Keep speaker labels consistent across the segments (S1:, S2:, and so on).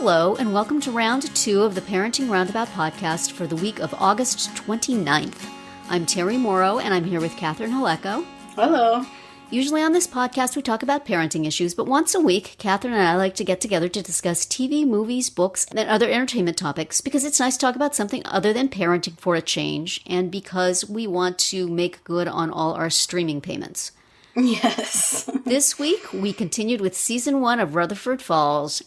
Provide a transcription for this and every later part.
S1: Hello, and welcome to round 2 of the Parenting Roundabout podcast for the week of August 29th. I'm Terry Morrow, and I'm here with Catherine Haleko.
S2: Hello.
S1: Usually on this podcast, we talk about parenting issues, but once a week, Catherine and I like to get together to discuss TV, movies, books, and other entertainment topics because it's nice to talk about something other than parenting for a change, and because we want to make good on all our streaming payments.
S2: Yes.
S1: This week, we continued with Season 1 of Rutherford Falls,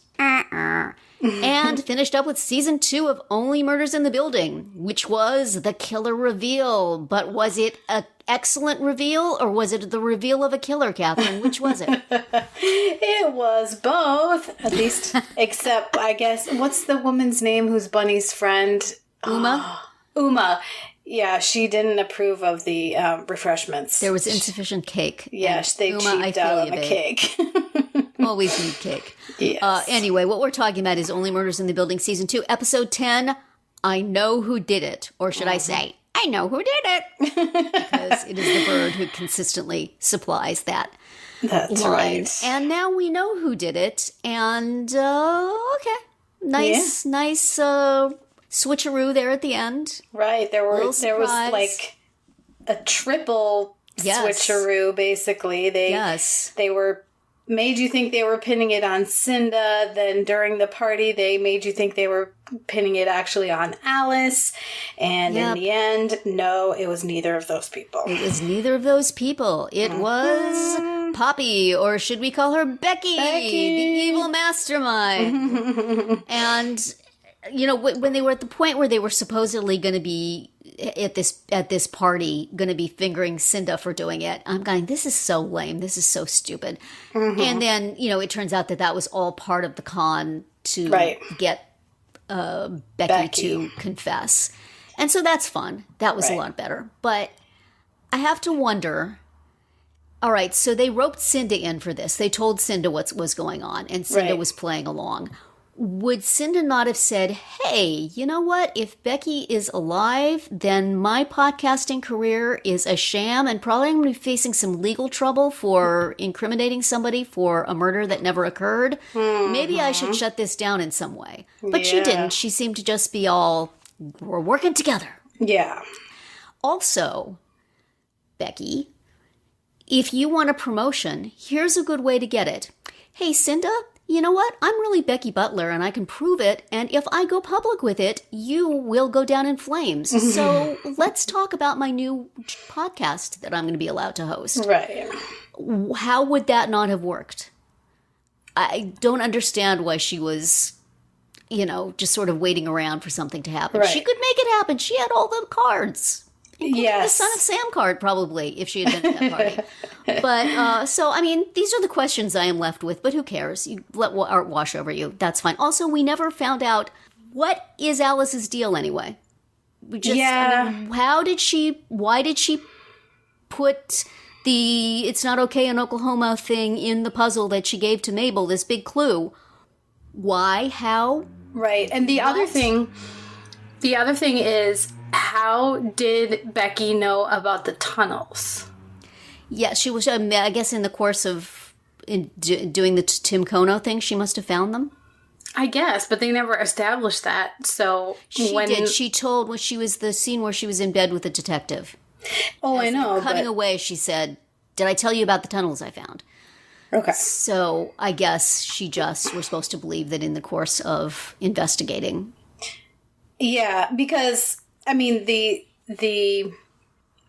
S1: and finished up with Season 2 of Only Murders in the Building, which was the killer reveal. But was it an excellent reveal, or was it the reveal of a killer, Catherine? Which was it?
S2: It was both, at least, except, I guess, what's the woman's name who's Bunny's friend?
S1: Uma?
S2: Uma. Yeah, she didn't approve of the refreshments.
S1: There was insufficient cake.
S2: Yes, they cheaped out on the cake.
S1: Always need cake.
S2: Yes.
S1: Anyway, what we're talking about is Only Murders in the Building Season 2, Episode 10, I Know Who Did It. Or should I say, I know who did it. Because it is the bird who consistently supplies that
S2: That's
S1: line.
S2: right.
S1: And now we know who did it. And, okay. Nice switcheroo there at the end.
S2: Right. There was like a triple
S1: Yes.
S2: switcheroo, basically. They were made you think they were pinning it on Cinda. Then during the party, they made you think they were pinning it actually on Alice. And in the end, no, it was neither of those people.
S1: It was neither of those people. It was Poppy, or should we call her Becky. The evil mastermind. And, you know, when they were at the point where they were supposedly going to be at this party, going to be fingering Cinda for doing it, I'm going, this is so lame. This is so stupid. Mm-hmm. And then, you know, it turns out that was all part of the con to get Becky to confess. And so that's fun. That was a lot better. But I have to wonder, all right, so they roped Cinda in for this. They told Cinda what was going on, and Cinda was playing along. Would Cinda not have said, hey, you know what? If Becky is alive, then my podcasting career is a sham, and probably I'm going to be facing some legal trouble for incriminating somebody for a murder that never occurred. Mm-hmm. Maybe I should shut this down in some way. But she didn't. She seemed to just be all, we're working together.
S2: Yeah.
S1: Also, Becky, if you want a promotion, here's a good way to get it. Hey, Cinda, you know what? I'm really Becky Butler, and I can prove it. And if I go public with it, you will go down in flames. So let's talk about my new podcast that I'm going to be allowed to host.
S2: Right.
S1: How would that not have worked? I don't understand why she was, you know, just sort of waiting around for something to happen. Right. She could make it happen. She had all the cards. The Son of Sam card, probably, if she had been at that party. But, so, I mean, these are the questions I am left with, but who cares? You let art wash over you. That's fine. Also, we never found out, what is Alice's deal anyway? I mean, why did she put the it's not okay in Oklahoma thing in the puzzle that she gave to Mabel, this big clue? Why? How?
S2: Right. And the other thing is, how did Becky know about the tunnels?
S1: Yeah, she was, I guess, in the course of doing the Tim Kono thing, she must have found them.
S2: I guess, but they never established that. So
S1: she did. She told when she was the scene where she was in bed with the detective.
S2: Oh, I know.
S1: Cutting away, she said, "Did I tell you about the tunnels I found?"
S2: Okay.
S1: So I guess we're supposed to believe that in the course of investigating.
S2: Yeah, because I mean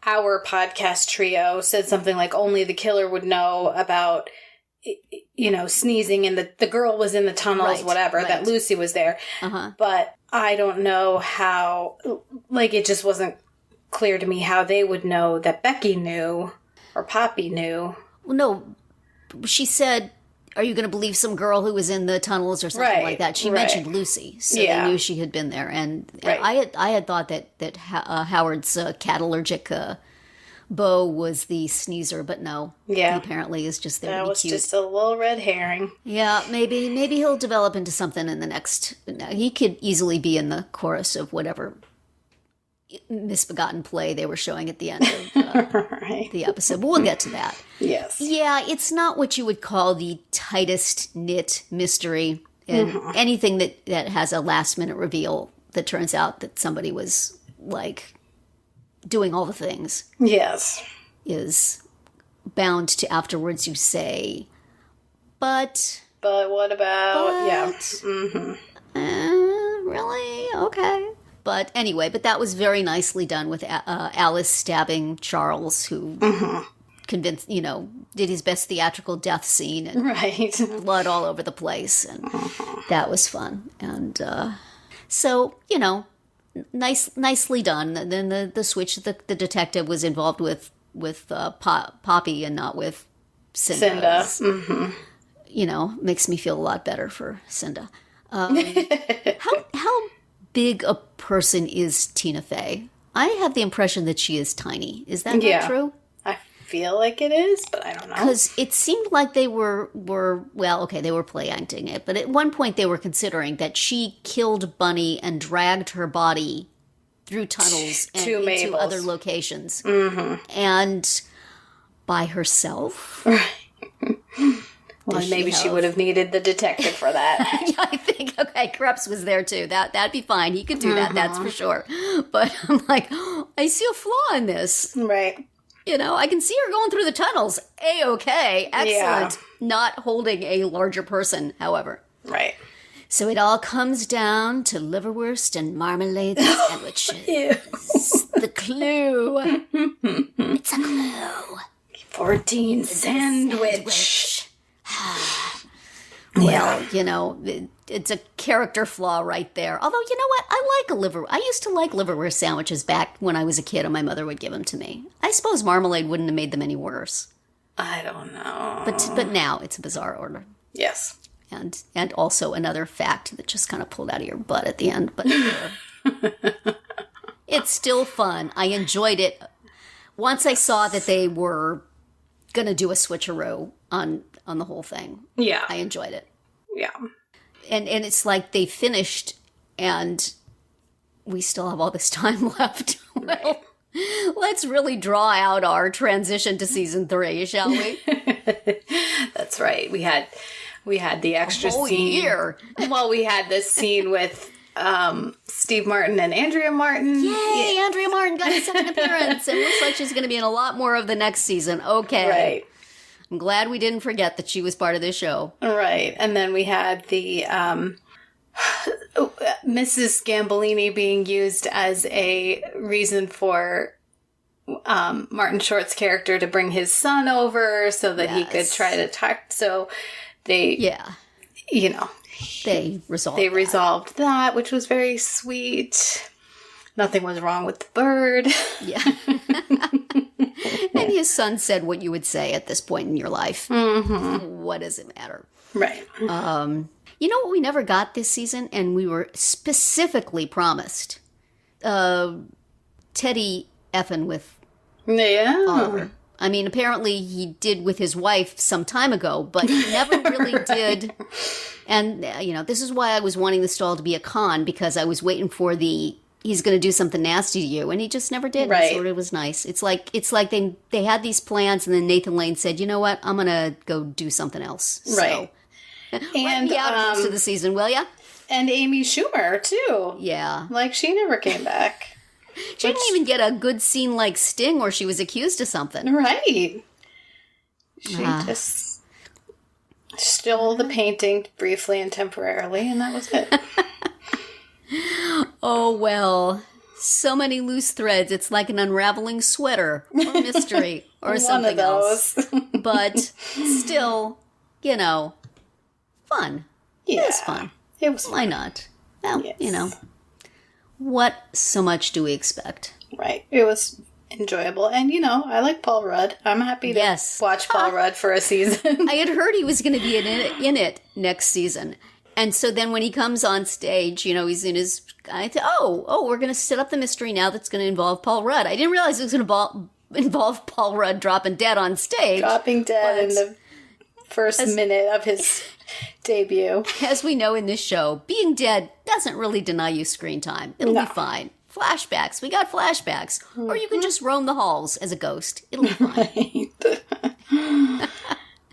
S2: our podcast trio said something like only the killer would know about, you know, sneezing, and the girl was in the tunnels, that Lucy was there. Uh-huh. But I don't know how, like, it just wasn't clear to me how they would know that Becky knew or Poppy knew.
S1: Well, no, she said, are you going to believe some girl who was in the tunnels or something like that? She mentioned Lucy, so they knew she had been there. And I had thought that Howard's cat-allergic Beau was the sneezer, but no. Yeah. He apparently is just there to be cute. That was
S2: just a little red herring.
S1: Yeah, maybe he'll develop into something in the next... He could easily be in the chorus of whatever misbegotten play they were showing at the end of the episode. But we'll get to that.
S2: Yes.
S1: Yeah, it's not what you would call the tightest knit mystery. And anything that has a last minute reveal that turns out that somebody was like doing all the things.
S2: Yes.
S1: Is bound to afterwards you say, but
S2: what about, yeah.
S1: Really? Okay. But anyway, that was very nicely done with Alice stabbing Charles, who convinced, did his best theatrical death scene and blood all over the place. And that was fun. And so, nicely done. Then the switch, the detective was involved with Poppy and not with Cinda. Makes me feel a lot better for Cinda. How big a person is Tina Fey? I have the impression that she is tiny. Is that not true?
S2: I feel like it is, but I don't know.
S1: Because it seemed like they were they were play acting it, but at one point they were considering that she killed Bunny and dragged her body through tunnels and into other locations. And by herself.
S2: Well, maybe she would have needed the detective for that.
S1: Yeah, I think, Krebs was there too. That'd be fine. He could do that, that's for sure. But I'm like, I see a flaw in this.
S2: Right.
S1: I can see her going through the tunnels. A-okay. Excellent. Yeah. Not holding a larger person, however.
S2: Right.
S1: So it all comes down to liverwurst and marmalade sandwiches. The clue. It's a clue.
S2: 14 sandwich.
S1: Well, it's a character flaw right there. Although, you know what? I used to like liverwurst sandwiches back when I was a kid and my mother would give them to me. I suppose marmalade wouldn't have made them any worse.
S2: I don't know.
S1: But now it's a bizarre order.
S2: Yes.
S1: And also another fact that just kind of pulled out of your butt at the end. But it's still fun. I enjoyed it. Once I saw that they were going to do a switcheroo on the whole thing.
S2: Yeah.
S1: I enjoyed it.
S2: Yeah.
S1: And it's like they finished and we still have all this time left. Well, let's really draw out our transition to season 3, shall we?
S2: That's right. We had the extra scene.
S1: Year.
S2: Well, we had this scene with Steve Martin and Andrea Martin.
S1: Yay! Yeah. Andrea Martin got a second appearance. It looks like she's going to be in a lot more of the next season. Okay.
S2: Right.
S1: I'm glad we didn't forget that she was part of this show.
S2: Right. And then we had the Mrs. Gambolini being used as a reason for Martin Short's character to bring his son over so that he could try to talk. So they, they resolved that, which was very sweet. Nothing was wrong with the bird. Yeah.
S1: And his son said what you would say at this point in your life. Mm-hmm. What does it matter?
S2: Right.
S1: You know what we never got this season, and we were specifically promised? Teddy effing with Oliver. I mean, apparently he did with his wife some time ago, but he never really did. And, this is why I was wanting this doll to be a con, because I was waiting for he's going to do something nasty to you, and he just never did.
S2: Right.
S1: So it was nice. It's like they had these plans, and then Nathan Lane said, you know what, I'm going to go do something else.
S2: Right.
S1: So, and let me out of the season, will ya?
S2: And Amy Schumer, too.
S1: Yeah.
S2: Like, she never came back.
S1: She didn't even get a good scene like Sting where she was accused of something.
S2: Right. She just stole the painting briefly and temporarily, and that was it.
S1: Oh, well, so many loose threads. It's like an unraveling sweater or mystery or something else. But still, fun.
S2: Yeah.
S1: It was fun.
S2: It was fun.
S1: Why not? Well, yes. What so much do we expect?
S2: Right. It was enjoyable. And, I like Paul Rudd. I'm happy to watch Paul Rudd for a season.
S1: I had heard he was going to be in it next season. And so then when he comes on stage, he's in his... I thought, we're going to set up the mystery now that's going to involve Paul Rudd. I didn't realize it was going to involve Paul Rudd dropping dead on stage.
S2: Dropping dead in the first minute of his debut.
S1: As we know in this show, being dead doesn't really deny you screen time. It'll be fine. Flashbacks. We got flashbacks. Mm-hmm. Or you can just roam the halls as a ghost. It'll be fine.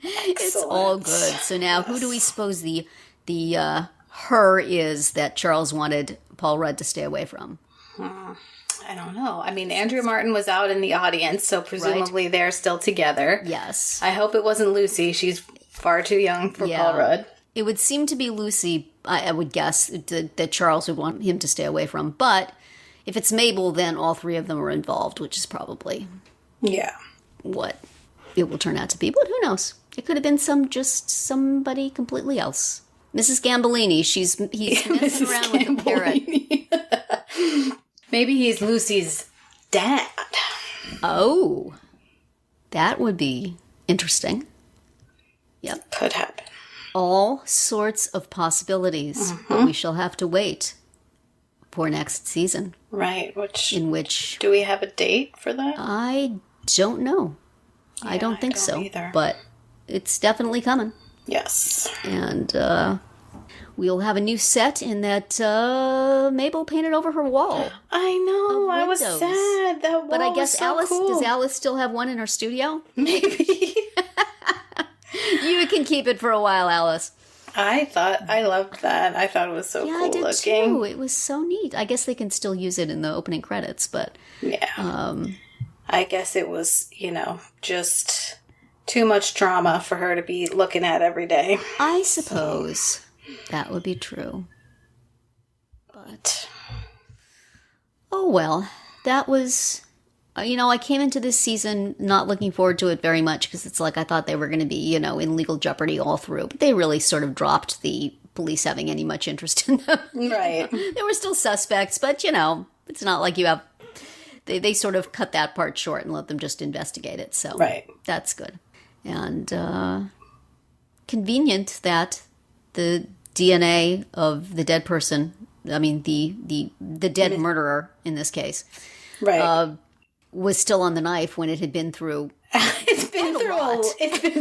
S1: It's all good. So now, who do we suppose the the her is that Charles wanted Paul Rudd to stay away from?
S2: I don't know. I mean, Andrea Martin was out in the audience, so presumably they're still together.
S1: Yes.
S2: I hope it wasn't Lucy. She's far too young for Paul Rudd.
S1: It would seem to be Lucy, I would guess, that Charles would want him to stay away from. But if it's Mabel, then all three of them are involved, which is probably what it will turn out to be. But who knows? It could have been somebody completely else. Mrs. Gambellini, he's messing around with a parrot.
S2: Maybe he's Lucy's dad.
S1: Oh, that would be interesting. Yep.
S2: Could happen.
S1: All sorts of possibilities, but we shall have to wait for next season.
S2: Right,
S1: in which
S2: do we have a date for that?
S1: I don't know. Yeah, I don't think so either. But it's definitely coming.
S2: Yes.
S1: And we'll have a new set in that Mabel painted over her wall.
S2: I know. I was sad. That wall, but I guess was so cool.
S1: Does Alice still have one in her studio?
S2: Maybe.
S1: You can keep it for a while, Alice.
S2: I loved that. I thought it was so cool
S1: I did
S2: looking.
S1: Too. It was so neat. I guess they can still use it in the opening credits, but
S2: I guess it was, just too much drama for her to be looking at every day.
S1: I suppose that would be true. But oh well, that was. I came into this season not looking forward to it very much because it's like I thought they were going to be, in legal jeopardy all through. But they really sort of dropped the police having any much interest in them.
S2: Right.
S1: They were still suspects, but, it's not like you have... They sort of cut that part short and let them just investigate it. So that's good. And convenient that the DNA of the dead person, I mean, the dead murderer in this case...
S2: Right.
S1: Was still on the knife when it had been through.
S2: It's been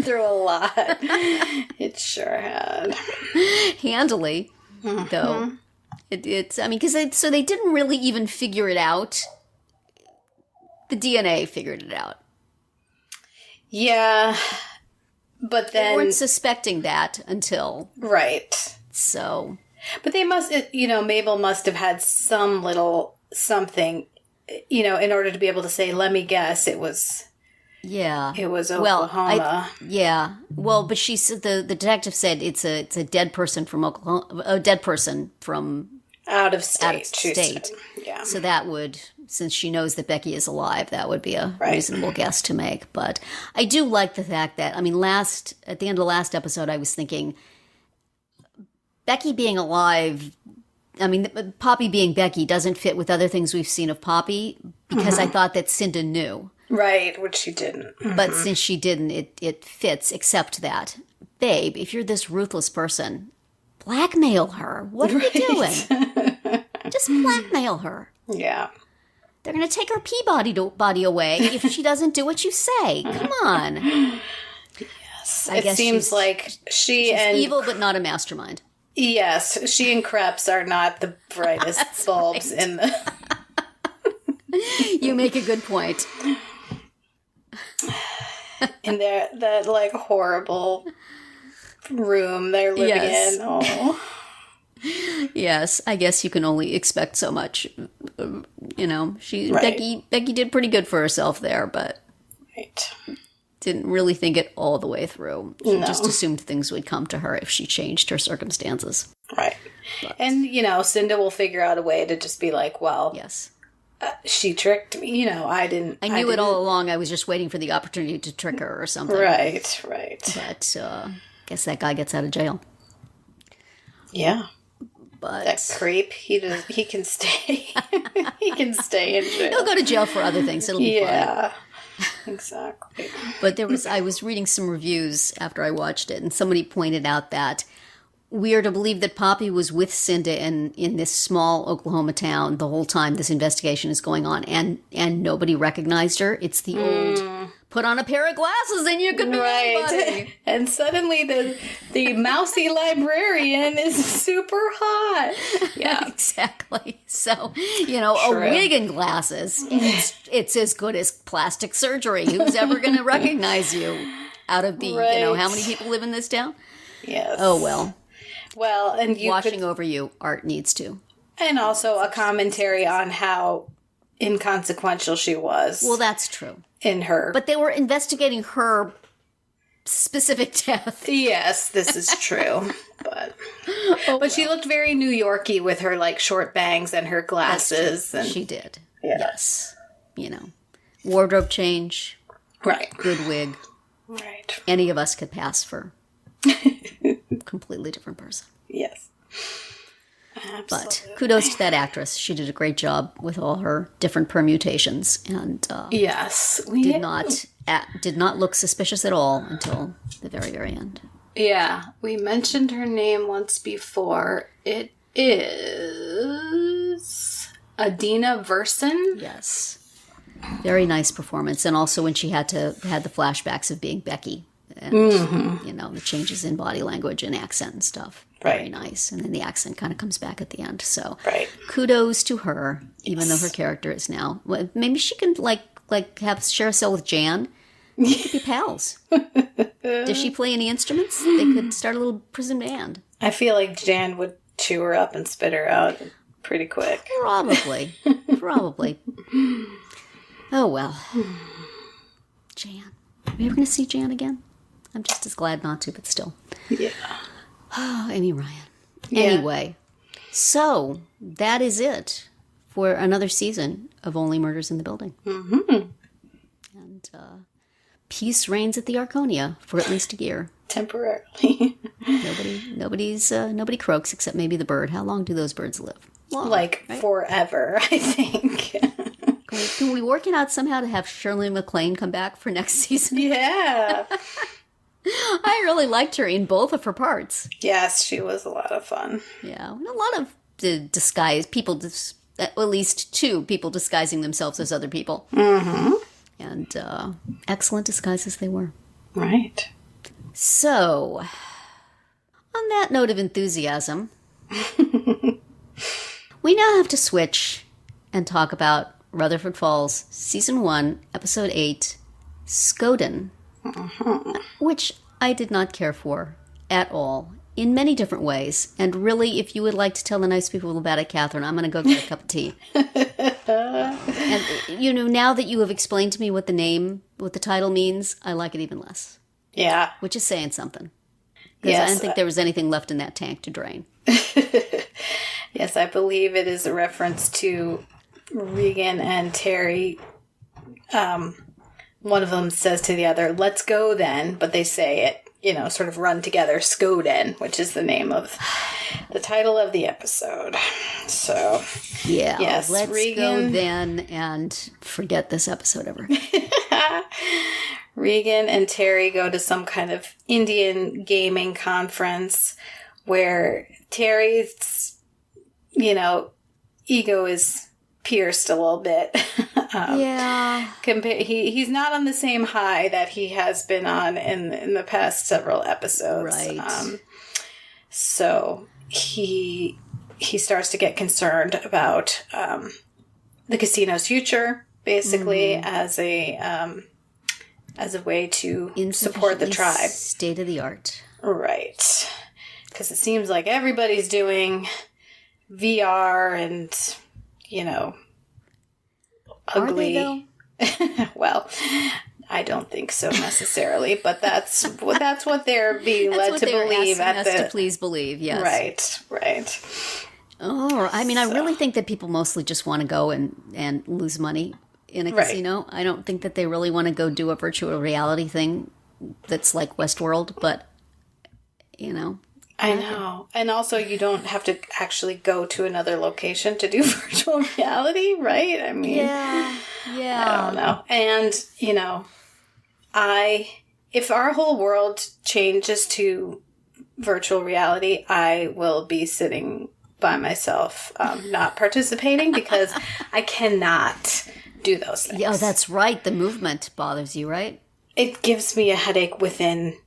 S2: through a lot. It sure had.
S1: Handily, though. It's. I mean, because so they didn't really even figure it out. The DNA figured it out.
S2: Yeah, but then
S1: they weren't suspecting that until So,
S2: but they must. Mabel must have had some little something. In order to be able to say, let me guess, it was...
S1: Yeah.
S2: It was Oklahoma.
S1: Well, but she said, the detective said it's a dead person from Oklahoma, a dead person from...
S2: Out of state. Yeah.
S1: So that would, since she knows that Becky is alive, that would be a reasonable guess to make. But I do like the fact that, at the end of the last episode, I was thinking, Becky being alive... Poppy being Becky doesn't fit with other things we've seen of Poppy because I thought that Cinda knew.
S2: Right, which she didn't.
S1: But since she didn't, it fits, except that, babe, if you're this ruthless person, blackmail her. What are you doing? Just blackmail her.
S2: Yeah.
S1: They're going to take her body away if she doesn't do what you say. Come on.
S2: Yes. It seems like she's
S1: evil, but not a mastermind.
S2: Yes, she and Krebs are not the brightest bulbs in the...
S1: You make a good point.
S2: In that, horrible room they're living in. Oh.
S1: Yes, I guess you can only expect so much. Becky did pretty good for herself there, but...
S2: Right.
S1: Didn't really think it all the way through. She just assumed things would come to her if she changed her circumstances.
S2: Right. But. And, Cinda will figure out a way to just be like, well...
S1: Yes.
S2: She tricked me. I didn't...
S1: I knew it all along. I was just waiting for the opportunity to trick her or something.
S2: Right.
S1: But, guess that guy gets out of jail.
S2: Yeah.
S1: But...
S2: That creep, he can stay. He can stay in jail.
S1: He'll go to jail for other things. It'll be fine.
S2: Yeah. Exactly.
S1: But I was reading some reviews after I watched it, and somebody pointed out that we are to believe that Poppy was with Cinda in this small Oklahoma town the whole time this investigation is going on, and nobody recognized her. It's the old put on a pair of glasses and you could be anybody.
S2: And suddenly the mousy librarian is super hot.
S1: Yeah, exactly. So, a wig and glasses, it's as good as plastic surgery. Who's ever going to recognize you out of the, how many people live in this town?
S2: Yes.
S1: Oh, well.
S2: Well, and
S1: watching over you, Art needs to.
S2: And also a commentary on how inconsequential she was.
S1: Well, that's true.
S2: In her.
S1: But they were investigating her specific death.
S2: Yes, this is true. But she looked very New Yorky with her like short bangs and her glasses. And
S1: she did. Yeah. Yes. You know, wardrobe change.
S2: Right.
S1: Good wig.
S2: Right.
S1: Any of us could pass for completely different person.
S2: Yes. Absolutely.
S1: But kudos to that actress. She did a great job with all her different permutations, and
S2: yes,
S1: did not look suspicious at all until the very, very end.
S2: Yeah, we mentioned her name once before. It is Adina Verson.
S1: Yes, very nice performance, and also when she had the flashbacks of being Becky, and you know, the changes in body language and accent and stuff. Very nice. And then the accent kind of comes back at the end. So kudos to her, even though her character is now. Well, maybe she can share a cell with Jan. They could be pals. Does she play any instruments? They could start a little prison band.
S2: I feel like Jan would chew her up and spit her out pretty quick.
S1: Probably. Oh, well. Jan. Are we ever going to see Jan again? I'm just as glad not to, but still.
S2: Yeah.
S1: Oh, Amy Ryan. Yeah. Anyway, so that is it for another season of Only Murders in the Building.
S2: Mm-hmm.
S1: And peace reigns at the Arconia for at least a year.
S2: Temporarily.
S1: Nobody croaks except maybe the bird. How long do those birds live? Long,
S2: right? Forever, I think.
S1: Can we work it out somehow to have Shirley MacLaine come back for next season?
S2: Yeah.
S1: I really liked her in both of her parts.
S2: Yes, she was a lot of fun.
S1: Yeah, a lot of people, at least two people disguising themselves as other people.
S2: Mm-hmm.
S1: And excellent disguises they were.
S2: Right.
S1: So, on that note of enthusiasm, we now have to switch and talk about Rutherford Falls, Season 1, Episode 8, Skoden. Which I did not care for at all, in many different ways. And really, if you would like to tell the nice people about it, Catherine, I'm going to go get a cup of tea. And, you know, now that you have explained to me what the title means, I like it even less.
S2: Yeah.
S1: Which is saying something. Because I didn't think there was anything left in that tank to drain.
S2: Yes, I believe it is a reference to Regan and Terry. One of them says to the other, "Let's go then," but they say it, you know, sort of run together, Skoden, which is the name of the title of the episode. So,
S1: yeah,
S2: yes,
S1: let's
S2: Regan,
S1: go then and forget this episode ever.
S2: Regan and Terry go to some kind of Indian gaming conference where Terry's, you know, ego is pierced a little bit.
S1: Yeah.
S2: He's not on the same high that he has been on in the past several episodes.
S1: Right.
S2: So he starts to get concerned about the casino's future, basically, as a way to support the tribe.
S1: State of the art.
S2: Right. Because it seems like everybody's doing VR and, you know, ugly.
S1: Are they, though?
S2: Well, I don't think so necessarily, but that's what they're being led to believe
S1: at the. To please believe, yes.
S2: Right.
S1: Oh, I mean, I really think that people mostly just want to go and lose money in a casino. I don't think that they really want to go do a virtual reality thing that's like Westworld, but you know.
S2: I know. And also, you don't have to actually go to another location to do virtual reality, right? I mean,
S1: yeah.
S2: I don't know. And, you know, if our whole world changes to virtual reality, I will be sitting by myself, not participating because I cannot do those things.
S1: Yeah, that's right. The movement bothers you, right?
S2: It gives me a headache within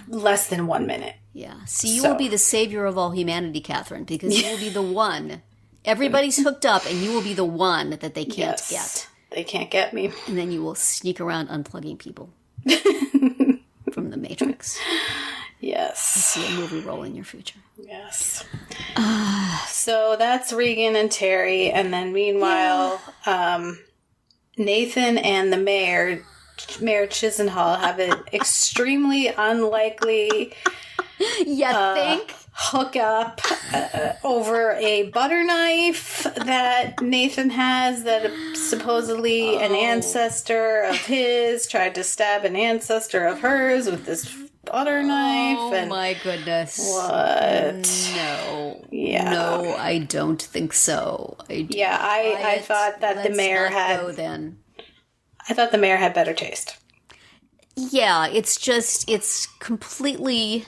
S2: less than 1 minute.
S1: Yeah. So you will be the savior of all humanity, Catherine, because you will be the one. Everybody's hooked up, and you will be the one that they can't get.
S2: They can't get me.
S1: And then you will sneak around unplugging people from the Matrix.
S2: Yes.
S1: I see a movie role in your future.
S2: Yes. So that's Regan and Terry. And then meanwhile, Nathan and the Mayor Chisenhall, have an extremely unlikely hook up over a butter knife that Nathan has, that supposedly an ancestor of his tried to stab an ancestor of hers with this butter knife.
S1: Oh my goodness.
S2: What?
S1: No.
S2: Yeah.
S1: No, I don't think so.
S2: I thought that the mayor had...
S1: go then.
S2: I thought the mayor had better taste.
S1: Yeah, it's completely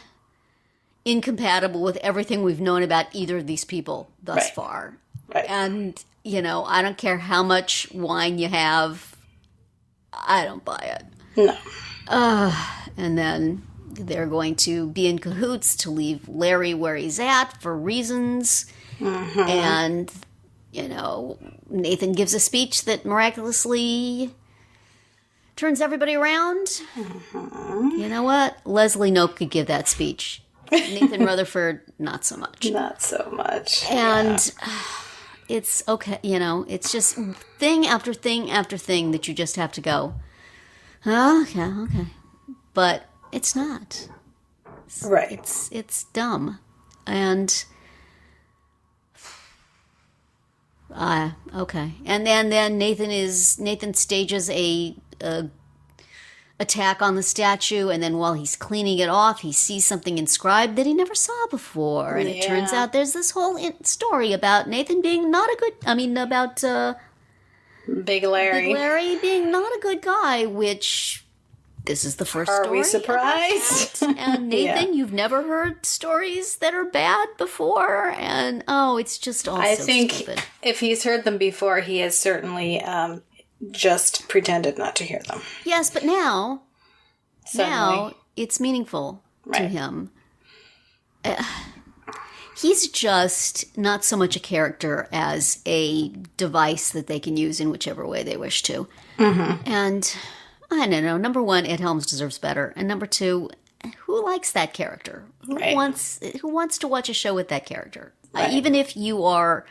S1: incompatible with everything we've known about either of these people thus far.
S2: Right.
S1: And, I don't care how much wine you have, I don't buy it.
S2: No.
S1: And then they're going to be in cahoots to leave Larry where he's at for reasons. Mm-hmm. And, Nathan gives a speech that miraculously turns everybody around. Mm-hmm. You know what? Leslie Knope could give that speech. Nathan Rutherford, not so much.
S2: Not so much.
S1: And it's okay, it's just thing after thing after thing that you just have to go, oh, yeah, okay. But it's not.
S2: Right.
S1: It's dumb. And okay. And then Nathan stages a attack on the statue, and then while he's cleaning it off, he sees something inscribed that he never saw before, and it turns out there's this whole story about Nathan being about
S2: Big Larry
S1: being not a good guy, which this is the first story.
S2: Are we surprised?
S1: And Nathan, you've never heard stories that are bad before, and it's just all so stupid.
S2: If he's heard them before, he has certainly just pretended not to hear them.
S1: Yes, but now it's meaningful to him. He's just not so much a character as a device that they can use in whichever way they wish to. Mm-hmm. And I don't know. Number one, Ed Helms deserves better. And number two, who likes that character? Who wants to watch a show with that character? Right. Even if you are...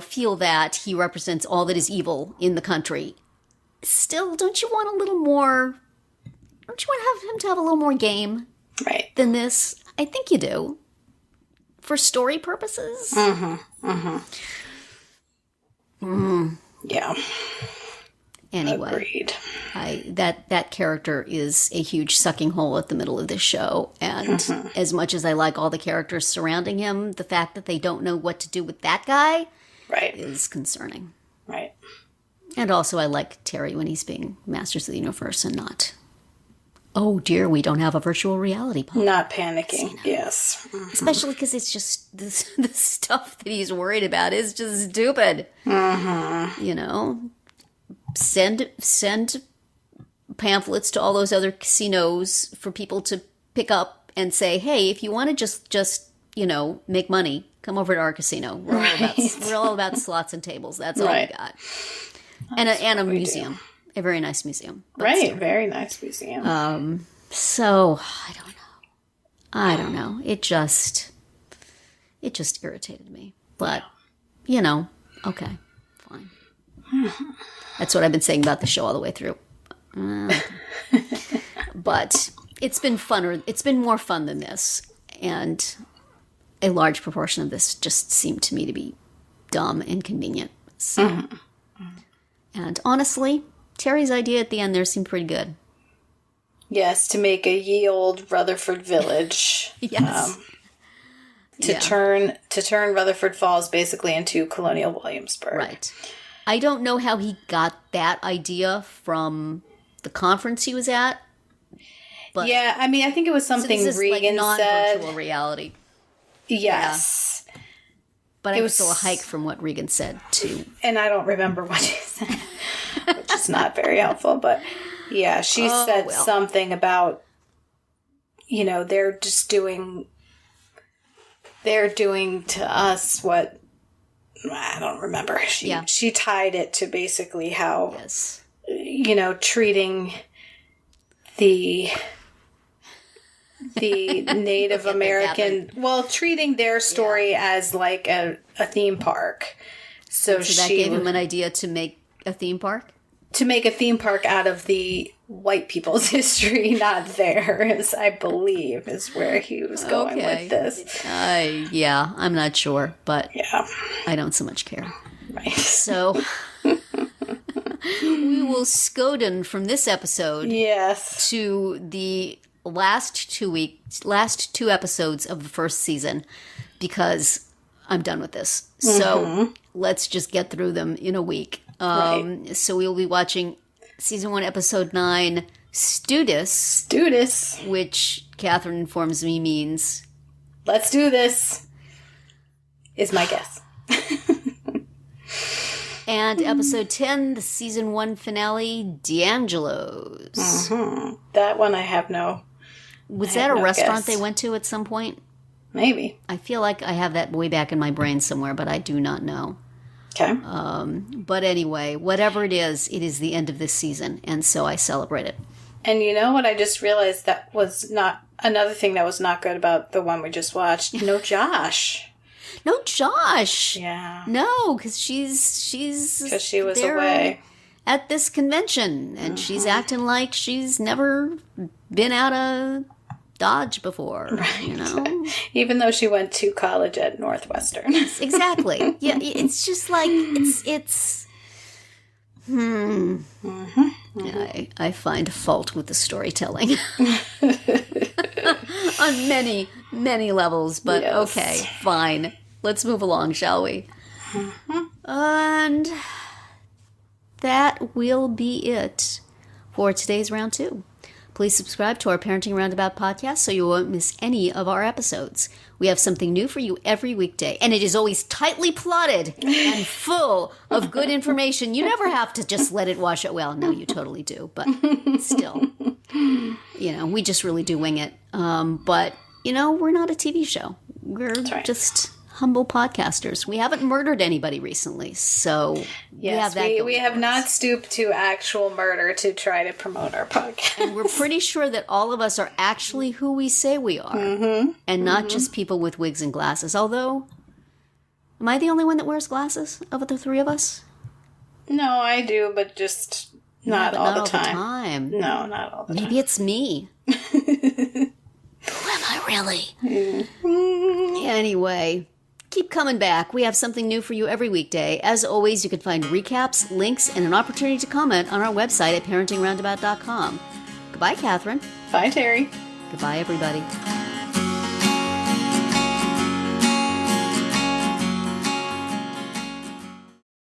S1: feel that he represents all that is evil in the country. Still, don't you want a little more... Don't you want him to have a little more game than this? I think you do. For story purposes? Mm-hmm. Mm-hmm. Mm. Yeah. Anyway.
S2: Agreed.
S1: That character is a huge sucking hole at the middle of this show. And as much as I like all the characters surrounding him, the fact that they don't know what to do with that guy is concerning.
S2: Right.
S1: And also I like Terry when he's being Masters of the Universe and not, oh dear, we don't have a virtual reality pod.
S2: Not panicking, yes. Mm-hmm.
S1: Especially because it's just the stuff that he's worried about is just stupid. Mm-hmm. Send pamphlets to all those other casinos for people to pick up and say, hey, if you want to just make money, come over to our casino. We're all about slots and tables. That's all we got. And a museum. A very nice museum.
S2: Still. Very nice museum.
S1: So, I don't know. It just irritated me. But, okay, fine. That's what I've been saying about the show all the way through. But it's been funner. It's been more fun than this. And a large proportion of this just seemed to me to be dumb and convenient. So, and honestly, Terry's idea at the end there seemed pretty good.
S2: Yes, to make a ye old Rutherford village.
S1: Yes.
S2: To turn Rutherford Falls basically into Colonial Williamsburg.
S1: Right. I don't know how he got that idea from the conference he was at. But
S2: yeah, I think it was something Regan said.
S1: Non-virtual reality.
S2: Yes.
S1: Yeah. But it was still a hike from what Regan said, too.
S2: And I don't remember what she said, which is not very helpful. But yeah, she said something about, they're doing to us what, I don't remember. She tied it to basically how, treating the the Native American, treating their story as like a theme park. So
S1: that gave him an idea to make a theme park?
S2: To make a theme park out of the white people's history, not theirs, I believe, is where he was going with this.
S1: Yeah, I'm not sure, but I don't so much care.
S2: Right.
S1: So we will Skoden from this episode to the last 2 episodes of the first season, because I'm done with this. So let's just get through them in a week. So we'll be watching season 1, episode 9, Stoodis, which Catherine informs me means
S2: let's do this, is my guess.
S1: And episode 10, the season 1 finale, D'Angelo's.
S2: That one I have no.
S1: Was that a restaurant they went to at some point?
S2: Maybe.
S1: I feel like I have that way back in my brain somewhere, but I do not know.
S2: Okay.
S1: But anyway, whatever it is the end of this season, and so I celebrate it.
S2: And you know what? I just realized that was not another thing that was not good about the one we just watched. No Josh.
S1: No Josh.
S2: Yeah.
S1: No, because she
S2: was away
S1: at this convention, and she's acting like she's never been out of Dodge before, right.
S2: Even though she went to college at Northwestern.
S1: Exactly. Yeah, it's just like, I find fault with the storytelling. On many, many levels, but okay, fine. Let's move along, shall we? And that will be it for today's round 2. Please subscribe to our Parenting Roundabout podcast so you won't miss any of our episodes. We have something new for you every weekday, and it is always tightly plotted and full of good information. You never have to just let it wash out. Well, no, you totally do, but still, we just really do wing it. But, we're not a TV show. We're just humble podcasters. We haven't murdered anybody recently, so
S2: we have not stooped to actual murder to try to promote our podcast.
S1: And we're pretty sure that all of us are actually who we say we are, and not just people with wigs and glasses. Although, am I the only one that wears glasses of the 3 of us?
S2: No, I do, but just not all the time. No, not all the time.
S1: Maybe it's me. Who am I really? Anyway. Keep coming back. We have something new for you every weekday. As always, you can find recaps, links, and an opportunity to comment on our website at parentingroundabout.com. Goodbye, Catherine.
S2: Bye, Terry.
S1: Goodbye, everybody.